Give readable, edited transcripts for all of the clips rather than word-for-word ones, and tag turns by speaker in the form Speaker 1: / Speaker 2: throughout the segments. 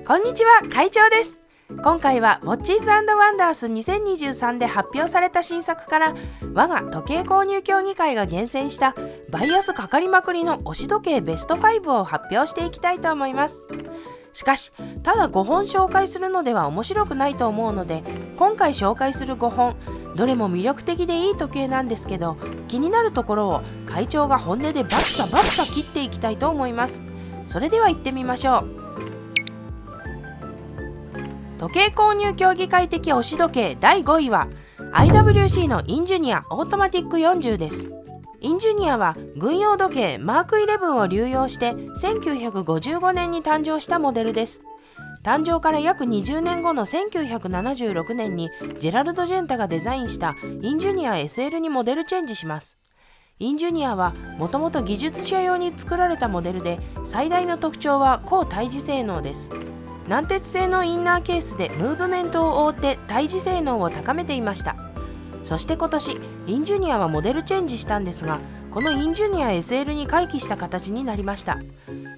Speaker 1: こんにちは、会長です。今回は Watches & Wonders 2023で発表された新作から我が時計購入協議会が厳選したバイアスかかりまくりの推し時計ベスト5を発表していきたいと思います。しかし、ただ5本紹介するのでは面白くないと思うので、今回紹介する5本どれも魅力的でいい時計なんですけど、気になるところを会長が本音でバッサバッサ切っていきたいと思います。それでは行ってみましょう。時計購入協議会的推し時計第5位は IWC のインジュニアオートマティック40です。インジュニアは軍用時計マーク11を流用して1955年に誕生したモデルです。誕生から約20年後の1976年にジェラルド・ジェンタがデザインしたインジュニア SL にモデルチェンジします。インジュニアはもともと技術者用に作られたモデルで、最大の特徴は高対峙性能です。軟鉄製のインナーケースでムーブメントを覆って対峙性能を高めていました。そして今年インジュニアはモデルチェンジしたんですが、このインジュニア SL に回帰した形になりました。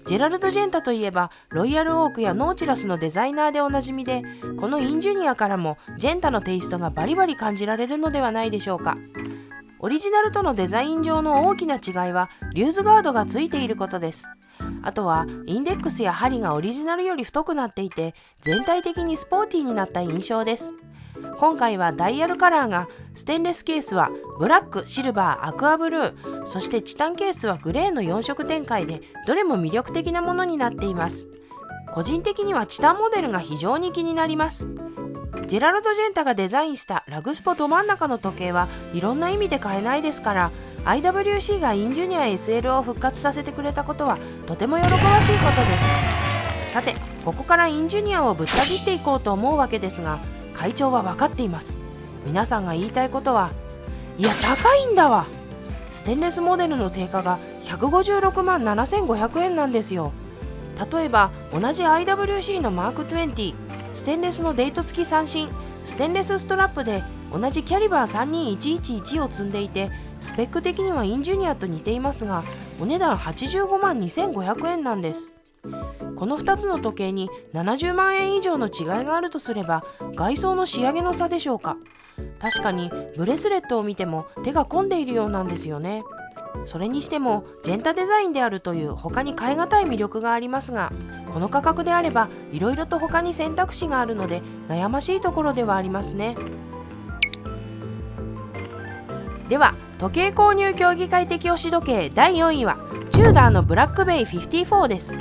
Speaker 1: ジェラルド・ジェンタといえばロイヤルオークやノーチラスのデザイナーでおなじみで、このインジュニアからもジェンタのテイストがバリバリ感じられるのではないでしょうか。オリジナルとのデザイン上の大きな違いはリューズガードがついていることです。あとはインデックスや針がオリジナルより太くなっていて、全体的にスポーティーになった印象です。今回はダイヤルカラーがステンレスケースはブラック、シルバー、アクアブルー、そしてチタンケースはグレーの4色展開で、どれも魅力的なものになっています。個人的にはチタンモデルが非常に気になります。ジェラルド・ジェンタがデザインしたラグスポど真ん中の時計はいろんな意味で買えないですから、 IWC がインジュニア SL を復活させてくれたことはとても喜ばしいことです。さて、ここからインジュニアをぶった切っていこうと思うわけですが、会長は分かっています。皆さんが言いたいことは、いや高いんだわ、ステンレスモデルの定価が156万7500円なんですよ。例えば同じ IWC のマーク20、ステンレスのデート付き三振、ステンレスストラップで同じキャリバー32111を積んでいて、スペック的にはインジュニアと似ていますが、お値段85万2500円なんです。この2つの時計に70万円以上の違いがあるとすれば、外装の仕上げの差でしょうか。確かにブレスレットを見ても手が込んでいるようなんですよね。それにしてもジェンタデザインであるという他に代え難い魅力がありますが、この価格であればいろいろと他に選択肢があるので悩ましいところではありますね。では時計購入協議会的推し時計第4位はチューダーのブラックベイ54です。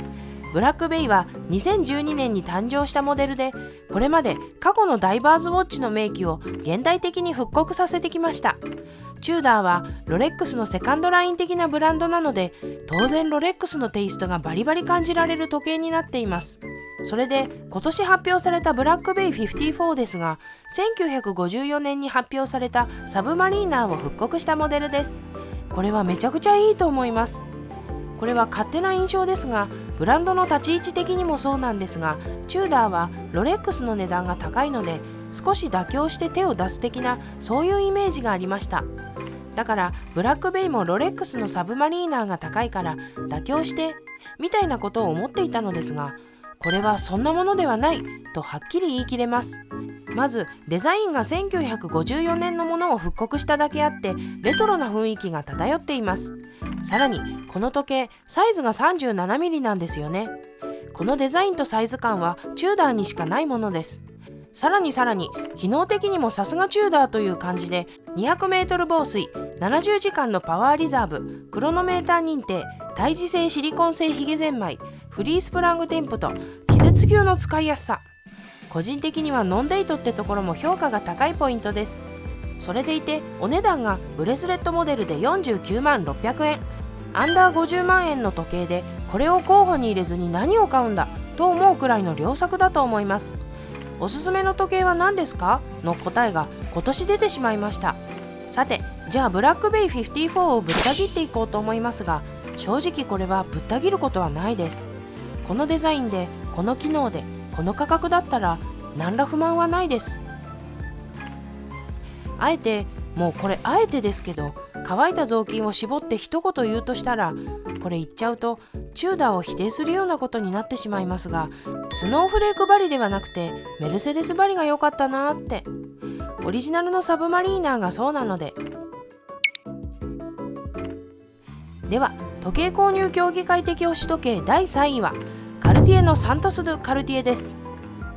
Speaker 1: ブラックベイは2012年に誕生したモデルで、これまで過去のダイバーズウォッチの名機を現代的に復刻させてきました。チューダーはロレックスのセカンドライン的なブランドなので、当然ロレックスのテイストがバリバリ感じられる時計になっています。それで今年発表されたブラックベイ54ですが、1954年に発表されたサブマリーナーを復刻したモデルです。これはめちゃくちゃいいと思います。これは勝手な印象ですが、ブランドの立ち位置的にもそうなんですが、チューダーはロレックスの値段が高いので少し妥協して手を出す的な、そういうイメージがありました。だからブラックベイもロレックスのサブマリーナーが高いから妥協してみたいなことを思っていたのですが、これはそんなものではないとはっきり言い切れます。まずデザインが1954年のものを復刻しただけあってレトロな雰囲気が漂っています。さらにこの時計サイズが 37mm なんですよね。このデザインとサイズ感はチューダーにしかないものです。さらに機能的にもさすがチューダーという感じで、 200m 防水、70時間のパワーリザーブ、クロノメーター認定、対磁性シリコン製ヒゲゼンマイ、フリースプラングテンプと気絶級の使いやすさ。個人的にはノンデイトってところも評価が高いポイントです。それでいてお値段がブレスレットモデルで49万600円、アンダー50万円の時計でこれを候補に入れずに何を買うんだと思うくらいの良作だと思います。おすすめの時計は何ですかの答えが今年出てしまいました。さて、じゃあブラックベイ54をぶった切っていこうと思いますが、正直これはぶった切ることはないです。このデザインでこの機能でこの価格だったら何ら不満はないです。あえてですけど、乾いた雑巾を絞って一言言うとしたら、これ言っちゃうとチューダーを否定するようなことになってしまいますが、スノーフレークバリではなくてメルセデスバリが良かったなーって。オリジナルのサブマリーナーがそうなので。では時計購入競技会的推し時計第3位はカルティエのサントス・ドゥ・カルティエです。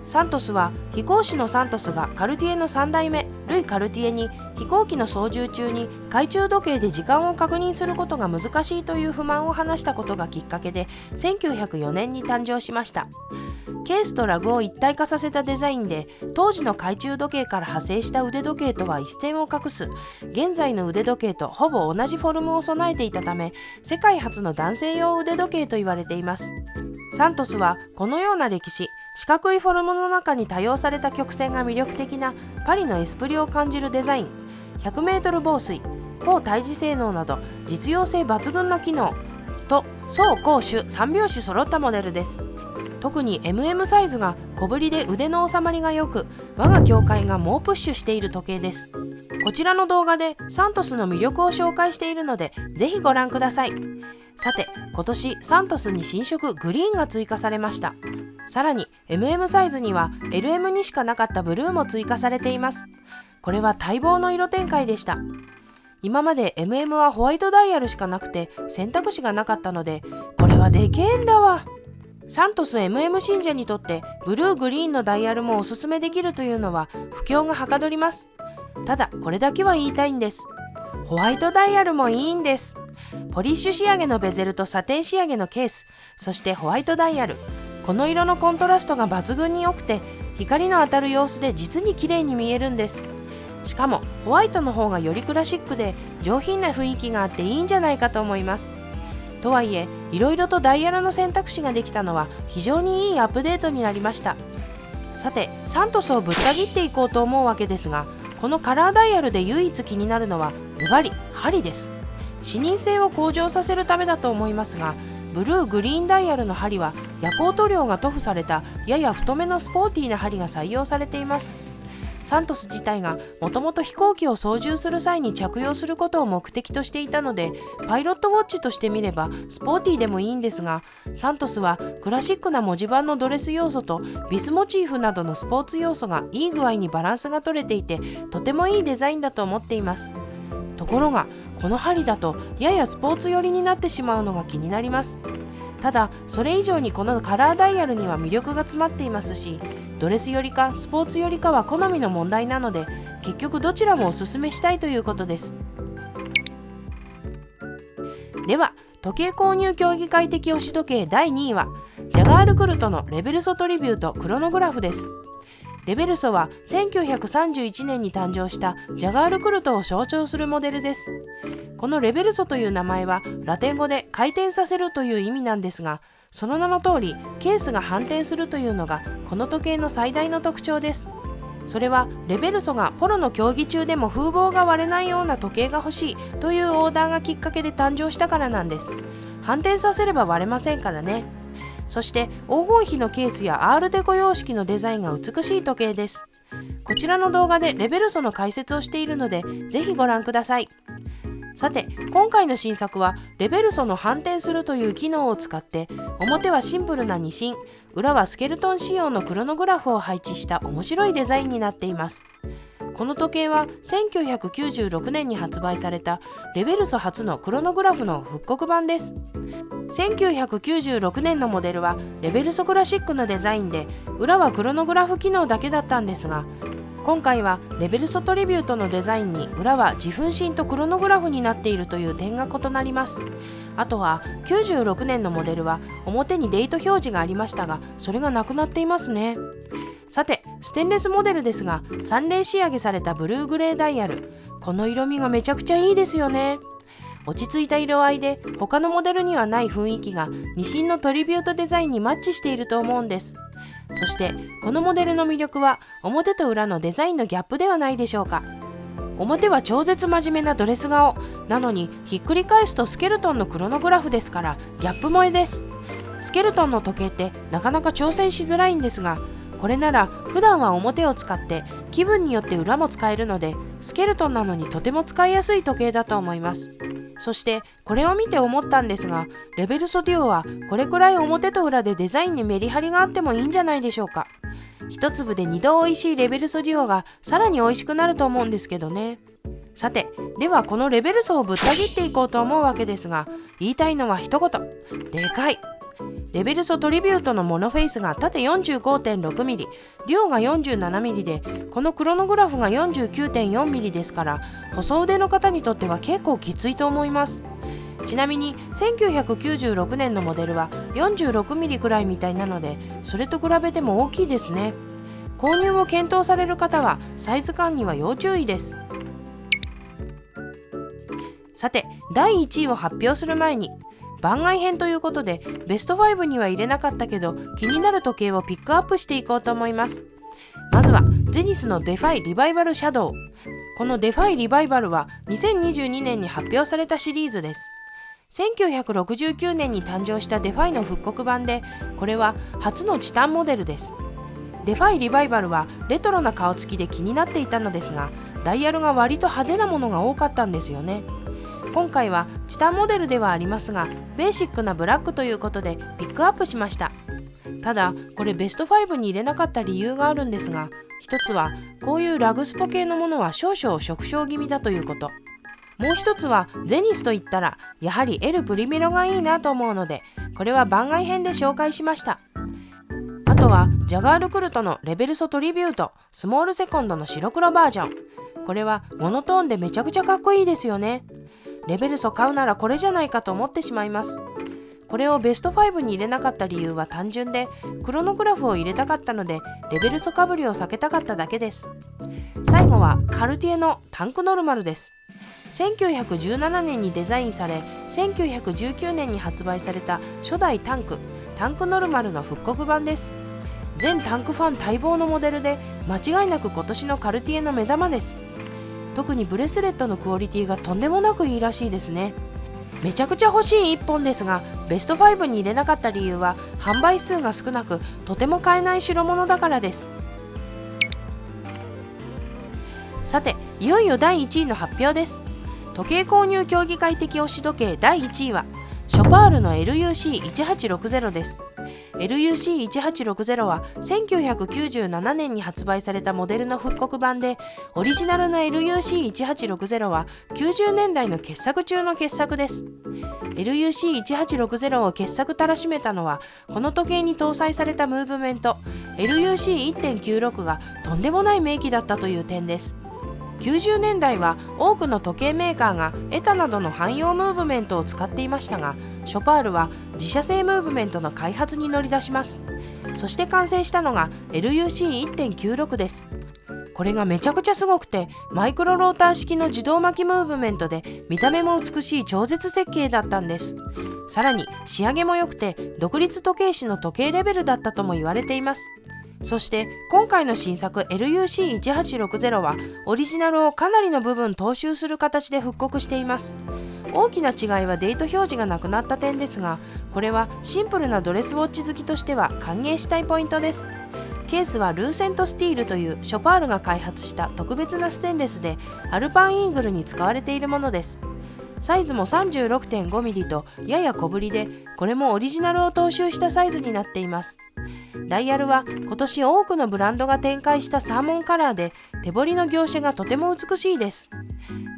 Speaker 1: サントスは飛行士のサントスがカルティエの3代目ルイ・カルティエに飛行機の操縦中に懐中時計で時間を確認することが難しいという不満を話したことがきっかけで1904年に誕生しました。ケースとラグを一体化させたデザインで、当時の懐中時計から派生した腕時計とは一線を画す現在の腕時計とほぼ同じフォルムを備えていたため、世界初の男性用腕時計と言われています。サントスはこのような歴史、四角いフォルムの中に多用された曲線が魅力的なパリのエスプリを感じるデザイン、100メートル防水、高対峙性能など実用性抜群の機能と走攻守3拍子揃ったモデルです。特に MM サイズが小ぶりで腕の収まりが良く、我が協会が猛プッシュしている時計です。こちらの動画でサントスの魅力を紹介しているのでぜひご覧ください。さて、今年サントスに新色グリーンが追加されました。さらに MM サイズには LM にしかなかったブルーも追加されています。これは待望の色展開でした。今まで MM はホワイトダイヤルしかなくて選択肢がなかったので、これはでけえんだわ。サントス MM 信者にとってブルーグリーンのダイヤルもおすすめできるというのは不況がはかどります。ただこれだけは言いたいんです。ホワイトダイヤルもいいんです。ポリッシュ仕上げのベゼルとサテン仕上げのケース、そしてホワイトダイヤル、この色のコントラストが抜群に良くて、光の当たる様子で実に綺麗に見えるんです。しかもホワイトの方がよりクラシックで上品な雰囲気があっていいんじゃないかと思います。とはいえ、いろいろとダイヤルの選択肢ができたのは非常にいいアップデートになりました。さて、サントスをぶった切っていこうと思うわけですが、このカラーダイヤルで唯一気になるのはズバリ針です。視認性を向上させるためだと思いますが、ブルーグリーンダイヤルの針は夜光塗料が塗布されたやや太めのスポーティーな針が採用されています。サントス自体がもともと飛行機を操縦する際に着用することを目的としていたので、パイロットウォッチとして見ればスポーティーでもいいんですが、サントスはクラシックな文字盤のドレス要素とビスモチーフなどのスポーツ要素がいい具合にバランスが取れていて、とてもいいデザインだと思っています。ところがこの針だとややスポーツ寄りになってしまうのが気になります。ただそれ以上にこのカラーダイヤルには魅力が詰まっていますし、ドレスよりかスポーツよりかは好みの問題なので、結局どちらもおすすめしたいということです。では時計購入競技会的推し時計第2位はジャガールクルトのレベルソトリビュートクロノグラフです。レベルソは1931年に誕生したジャガールクルトを象徴するモデルです。このレベルソという名前はラテン語で回転させるという意味なんですが、その名の通りケースが反転するというのがこの時計の最大の特徴です。それはレベルソがポロの競技中でも風貌が割れないような時計が欲しいというオーダーがきっかけで誕生したからなんです。反転させれば割れませんからね。そして黄金比のケースやアールデコ様式のデザインが美しい時計です。こちらの動画でレベルソの解説をしているのでぜひご覧ください。さて、今回の新作はレベルソの反転するという機能を使って、表はシンプルな2芯、裏はスケルトン仕様のクロノグラフを配置した面白いデザインになっています。この時計は1996年に発売されたレベルソ初のクロノグラフの復刻版です。1996年のモデルはレベルソクラシックのデザインで、裏はクロノグラフ機能だけだったんですが、今回はレベルソトリビュートのデザインに裏は自分芯とクロノグラフになっているという点が異なります。あとは96年のモデルは表にデート表示がありましたが、それがなくなっていますね。さて、ステンレスモデルですが、3連仕上げされたブルーグレーダイヤル、この色味がめちゃくちゃいいですよね。落ち着いた色合いで他のモデルにはない雰囲気が2芯のトリビュートデザインにマッチしていると思うんです。そしてこのモデルの魅力は表と裏のデザインのギャップではないでしょうか。表は超絶真面目なドレス顔なのに、ひっくり返すとスケルトンのクロノグラフですからギャップ萌えです。スケルトンの時計ってなかなか挑戦しづらいんですが、これなら普段は表を使って気分によって裏も使えるので、スケルトンなのにとても使いやすい時計だと思います。そしてこれを見て思ったんですが、レベルソデュオはこれくらい表と裏でデザインにメリハリがあってもいいんじゃないでしょうか。一粒で2度美味しいレベルソデュオがさらに美味しくなると思うんですけどね。さて、ではこのレベルソをぶった切っていこうと思うわけですが、言いたいのは一言、でかい。レベルソトリビュートのモノフェイスが縦 45.6mm、デュオが 47mm で、このクロノグラフが 49.4mm ですから、細腕の方にとっては結構きついと思います。ちなみに1996年のモデルは 46mm くらいみたいなので、それと比べても大きいですね。購入を検討される方はサイズ感には要注意です。さて、第1位を発表する前に、番外編ということでベスト5には入れなかったけど気になる時計をピックアップしていこうと思います。まずはゼニスのデファイリバイバルシャドウ。このデファイリバイバルは2022年に発表されたシリーズです。1969年に誕生したデファイの復刻版で、これは初のチタンモデルです。デファイリバイバルはレトロな顔つきで気になっていたのですが、ダイヤルが割と派手なものが多かったんですよね。今回はチタンモデルではありますが、ベーシックなブラックということでピックアップしました。ただこれベスト5に入れなかった理由があるんですが、一つはこういうラグスポ系のものは少々縮小気味だということ。もう一つはゼニスといったらやはりエルプリメロがいいなと思うので、これは番外編で紹介しました。あとはジャガールクルトのレベルソトリビュートスモールセコンドの白黒バージョン。これはモノトーンでめちゃくちゃかっこいいですよね。レベルソ買うならこれじゃないかと思ってしまいます。これをベスト5に入れなかった理由は単純で、クロノグラフを入れたかったのでレベルソかぶりを避けたかっただけです。最後はカルティエのタンクノルマルです。1917年にデザインされ、1919年に発売された初代タンクノルマルの復刻版です。全タンクファン待望のモデルで、間違いなく今年のカルティエの目玉です。特にブレスレットのクオリティがとんでもなくいいらしいですね。めちゃくちゃ欲しい1本ですが、ベスト5に入れなかった理由は販売数が少なくとても買えない代物だからです。さて、いよいよ第1位の発表です。時計購入競技会的推し時計第1位はショパールの LUC1860 です。LUC1860 は1997年に発売されたモデルの復刻版で、オリジナルの LUC1860 は90年代の傑作中の傑作です。LUC1860 を傑作たらしめたのは、この時計に搭載されたムーブメント LUC1.96 がとんでもない名機だったという点です。90年代は多くの時計メーカーがエタなどの汎用ムーブメントを使っていましたが、ショパールは自社製ムーブメントの開発に乗り出します。そして完成したのが LUC1.96 です。これがめちゃくちゃすごくて、マイクロローター式の自動巻きムーブメントで見た目も美しい超絶設計だったんです。さらに仕上げも良くて、独立時計師の時計レベルだったとも言われています。そして今回の新作 LUC1860 はオリジナルをかなりの部分踏襲する形で復刻しています。大きな違いはデート表示がなくなった点ですが、これはシンプルなドレスウォッチ好きとしては歓迎したいポイントです。ケースはルーセントスティールというショパールが開発した特別なステンレスで、アルパンイーグルに使われているものです。サイズも 36.5mm とやや小ぶりで、これもオリジナルを踏襲したサイズになっています。ダイヤルは今年多くのブランドが展開したサーモンカラーで、手彫りの描写がとても美しいです。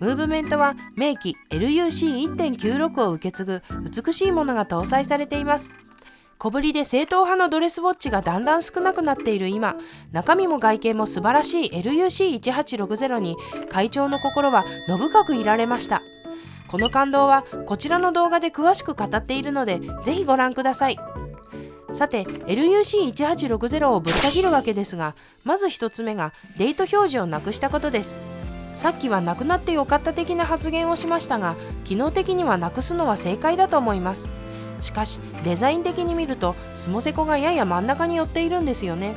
Speaker 1: ムーブメントは名機 LUC1.96 を受け継ぐ美しいものが搭載されています。小ぶりで正統派のドレスウォッチがだんだん少なくなっている今、中身も外見も素晴らしい LUC1860 に会長の心はの深くいられました。この感動はこちらの動画で詳しく語っているので、ぜひご覧ください。さて LUC1860 をぶった切るわけですが、まず一つ目がデート表示をなくしたことです。さっきはなくなってよかった的な発言をしましたが、機能的にはなくすのは正解だと思います。しかしデザイン的に見るとスモセコがやや真ん中に寄っているんですよね。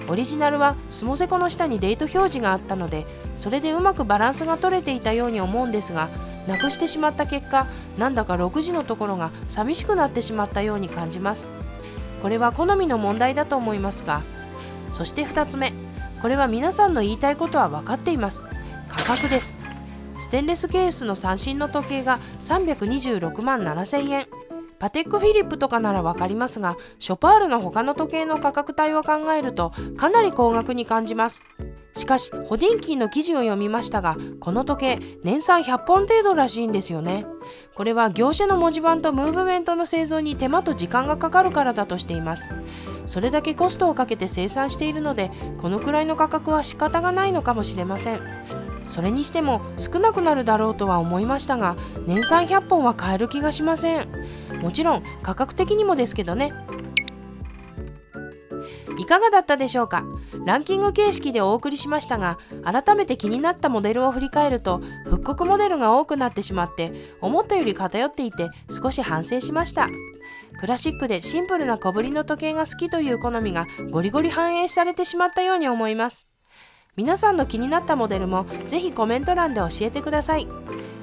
Speaker 1: オリジナルはスモセコの下にデート表示があったので、それでうまくバランスが取れていたように思うんですが、なくしてしまった結果、なんだか6時のところが寂しくなってしまったように感じます。これは好みの問題だと思いますが、そして2つ目、これは皆さんの言いたいことは分かっています。価格です。ステンレスケースの三振の時計が326万7000円。パテックフィリップとかなら分かりますが、ショパールの他の時計の価格帯を考えるとかなり高額に感じます。しかしホディンキーの記事を読みましたが、この時計年産100本程度らしいんですよね。これは業種の文字盤とムーブメントの製造に手間と時間がかかるからだとしています。それだけコストをかけて生産しているので、このくらいの価格は仕方がないのかもしれません。それにしても少なくなるだろうとは思いましたが、年産100本は買える気がしません。もちろん価格的にもですけどね。いかがだったでしょうか。ランキング形式でお送りしましたが、改めて気になったモデルを振り返ると復刻モデルが多くなってしまって、思ったより偏っていて少し反省しました。クラシックでシンプルな小ぶりの時計が好きという好みがゴリゴリ反映されてしまったように思います。皆さんの気になったモデルもぜひコメント欄で教えてください。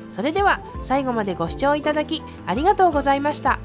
Speaker 1: それでは最後までご視聴いただきありがとうございました。